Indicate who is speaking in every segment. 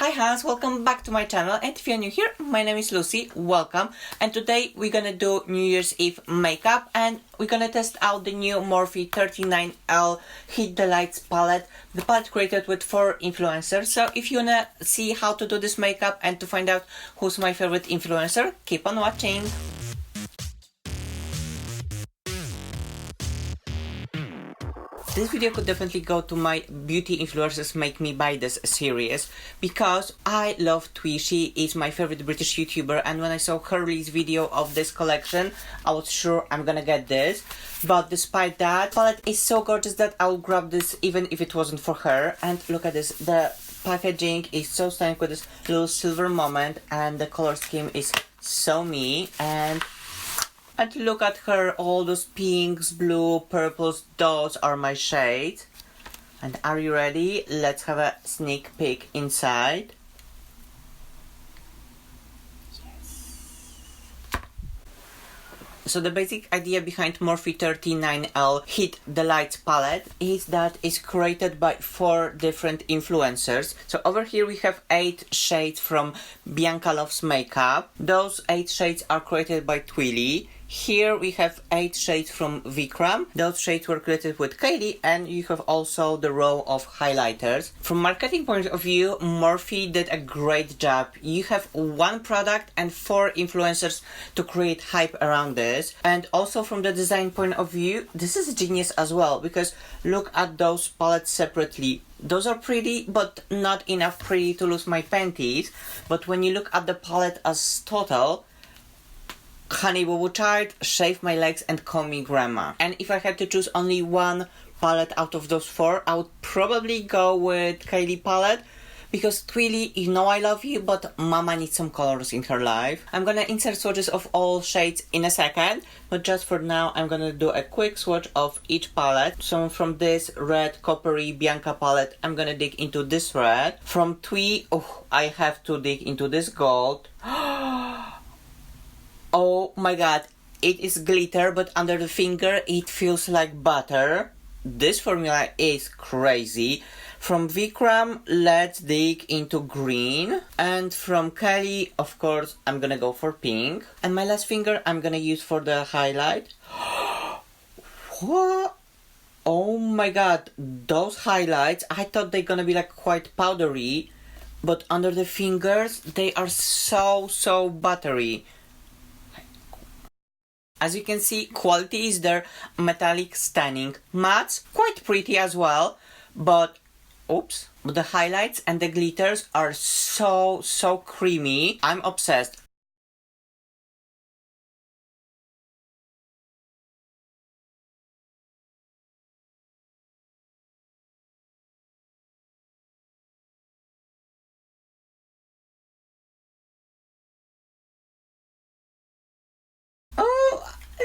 Speaker 1: Hi Hans, welcome back to my channel, and if you're new here, my name is Lucy, welcome, and today we're gonna do New Year's Eve makeup and we're gonna test out the new Morphe 39L Hit the Lights palette, the palette created with 4 influencers. So if you wanna see how to do this makeup and to find out who's my favorite influencer, keep on watching. This video could definitely go to my beauty influencers make me buy this series because I love Twee. She is my favorite British YouTuber, and when I saw her release video of this collection, I was sure I'm gonna get this. But despite that, palette is so gorgeous that I'll grab this even if it wasn't for her. And look at this, the packaging is so stunning with this little silver moment, and the color scheme is so me. And look at her, all those pinks, blue, purples, those are my shades. And are you ready? Let's have a sneak peek inside. Yes. So the basic idea behind Morphe 39L Hit the Lights palette is that it's created by 4 different influencers. So over here we have 8 shades from Bianca Loves Makeup. Those 8 shades are created by Keilidh. Here we have 8 shades from Vicram. Those shades were created with Keilidh, and you have also the row of highlighters. From marketing point of view, Morphe did a great job. You have 1 product and 4 influencers to create hype around this. And also from the design point of view, this is genius as well, because look at those palettes separately. Those are pretty, but not enough pretty to lose my panties. But when you look at the palette as total, Honey Boo Boo Child, Shave My Legs, and Call Me Grandma. And if I had to choose only 1 palette out of those 4, I would probably go with Keilidh palette, because Keilidh, you know I love you, but mama needs some colors in her life. I'm gonna insert swatches of all shades in a second, but just for now I'm gonna do a quick swatch of each palette. So from this red coppery Bianca palette, I'm gonna dig into this red. From Twee, oh, I have to dig into this gold. Oh my god, it is glitter, but under the finger it feels like butter. This formula is crazy. From Vicram, let's dig into green. And from Keilidh, of course, I'm gonna go for pink. And my last finger I'm gonna use for the highlight. What? Oh my god, those highlights, I thought they're gonna be like quite powdery, but under the fingers they are so buttery. As you can see, quality is there, metallic stunning, mattes quite pretty as well, but the highlights and the glitters are so creamy. I'm obsessed.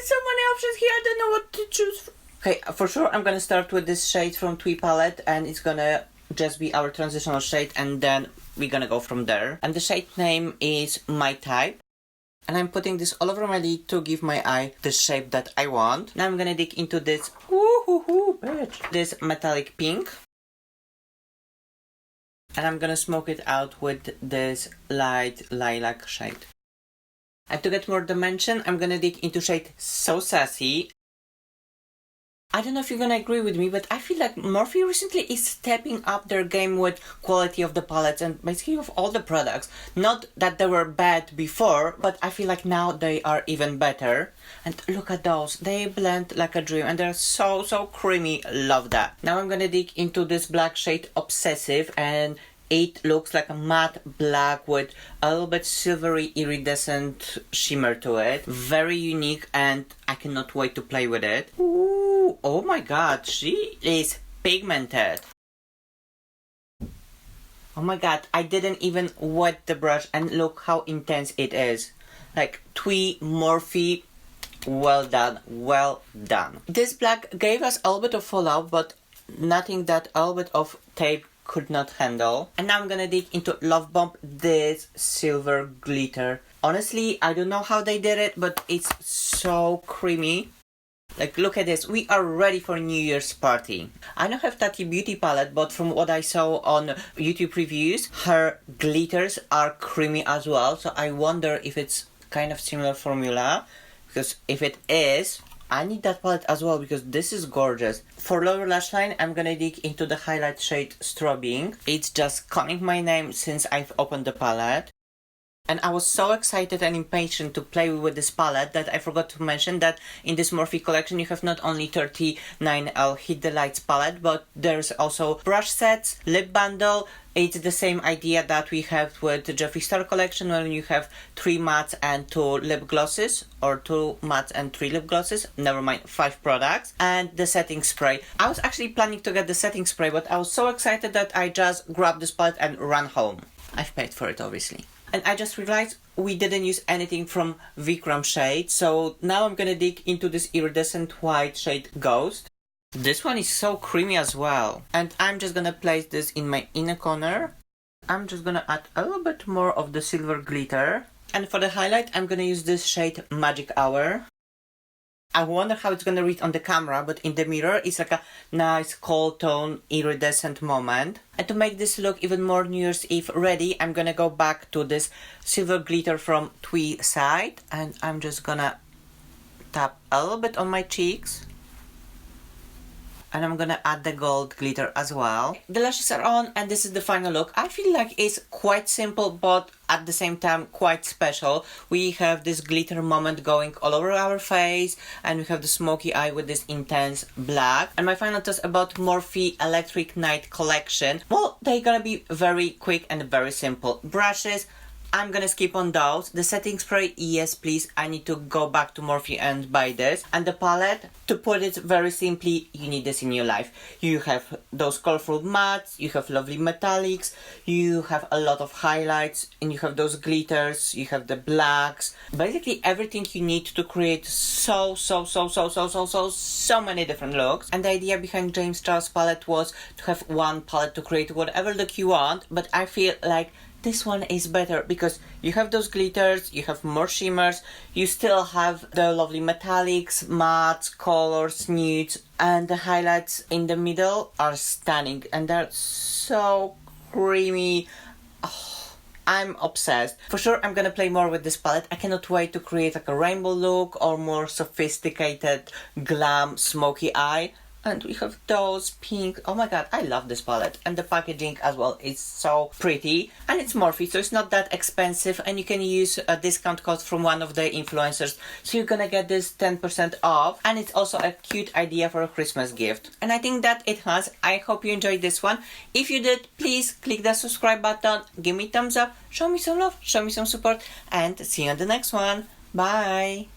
Speaker 1: So many options here, I don't know what to choose. Okay, for sure I'm gonna start with this shade from Twee palette, and it's gonna just be our transitional shade, and then we're gonna go from there. And the shade name is My Type. And I'm putting this all over my lid to give my eye the shape that I want. Now I'm gonna dig into this, bitch, this metallic pink. And I'm gonna smoke it out with this light lilac shade. And to get more dimension, I'm gonna dig into shade So Sassy. I don't know if you're gonna agree with me, but I feel like Morphe recently is stepping up their game with quality of the palettes and basically of all the products. Not that they were bad before, but I feel like now they are even better. And look at those, they blend like a dream, and they're so creamy. Love that. Now I'm gonna dig into this black shade Obsessive, and it looks like a matte black with a little bit silvery iridescent shimmer to it. Very unique, and I cannot wait to play with it. Ooh, oh my god, she is pigmented. Oh my god, I didn't even wet the brush, and look how intense it is. Like Twee, Morphe, well done, well done. This black gave us a little bit of fallout, but nothing that a little bit of tape could not handle. And now I'm gonna dig into Love Bomb, this silver glitter. Honestly, I don't know how they did it, but it's so creamy. Like, look at this, we are ready for New Year's party. I don't have Tati Beauty palette, but from what I saw on YouTube reviews, her glitters are creamy as well, so I wonder if it's kind of similar formula, because if it is, I need that palette as well, because this is gorgeous. For lower lash line, I'm gonna dig into the highlight shade Strobing. It's just calling my name since I've opened the palette. And I was so excited and impatient to play with this palette that I forgot to mention that in this Morphe collection you have not only 39L Hit the Lights palette, but there's also brush sets, lip bundle. It's the same idea that we have with the Jeffree Star collection, when you have 3 mattes and 2 lip glosses, or 2 mattes and 3 lip glosses, never mind, 5 products, and the setting spray. I was actually planning to get the setting spray, but I was so excited that I just grabbed this palette and ran home. I've paid for it, obviously. And I just realized we didn't use anything from Vicram shade, so now I'm gonna dig into this iridescent white shade Ghost. This one is so creamy as well. And I'm just gonna place this in my inner corner. I'm just gonna add a little bit more of the silver glitter. And for the highlight, I'm gonna use this shade Magic Hour. I wonder how it's gonna read on the camera, but in the mirror it's like a nice cold tone iridescent moment. And to make this look even more New Year's Eve ready, I'm gonna go back to this silver glitter from Twee Side, and I'm just gonna tap a little bit on my cheeks. And I'm gonna add the gold glitter as well. The lashes are on, and this is the final look. I feel like it's quite simple, but at the same time quite special. We have this glitter moment going all over our face, and we have the smoky eye with this intense black. And my final thoughts about Morphe Electric Night collection. Well, they're gonna be very quick and very simple. Brushes, I'm gonna skip on those. The setting spray, yes please, I need to go back to Morphe and buy this. And the palette, to put it very simply, you need this in your life. You have those colorful mattes, you have lovely metallics, you have a lot of highlights, and you have those glitters, you have the blacks. Basically everything you need to create so many different looks. And the idea behind James Charles palette was to have one palette to create whatever look you want, but I feel like this one is better because you have those glitters, you have more shimmers, you still have the lovely metallics, mattes, colors, nudes, and the highlights in the middle are stunning and they're so creamy. Oh, I'm obsessed. For sure I'm gonna play more with this palette. I cannot wait to create like a rainbow look or more sophisticated glam smoky eye. And we have those pink. Oh my god, I love this palette. And the packaging as well is so pretty. And it's Morphe, so it's not that expensive. And you can use a discount code from one of the influencers. So you're gonna get this 10% off. And it's also a cute idea for a Christmas gift. And I think that it has. I hope you enjoyed this one. If you did, please click the subscribe button. Give me thumbs up. Show me some love. Show me some support. And see you on the next one. Bye.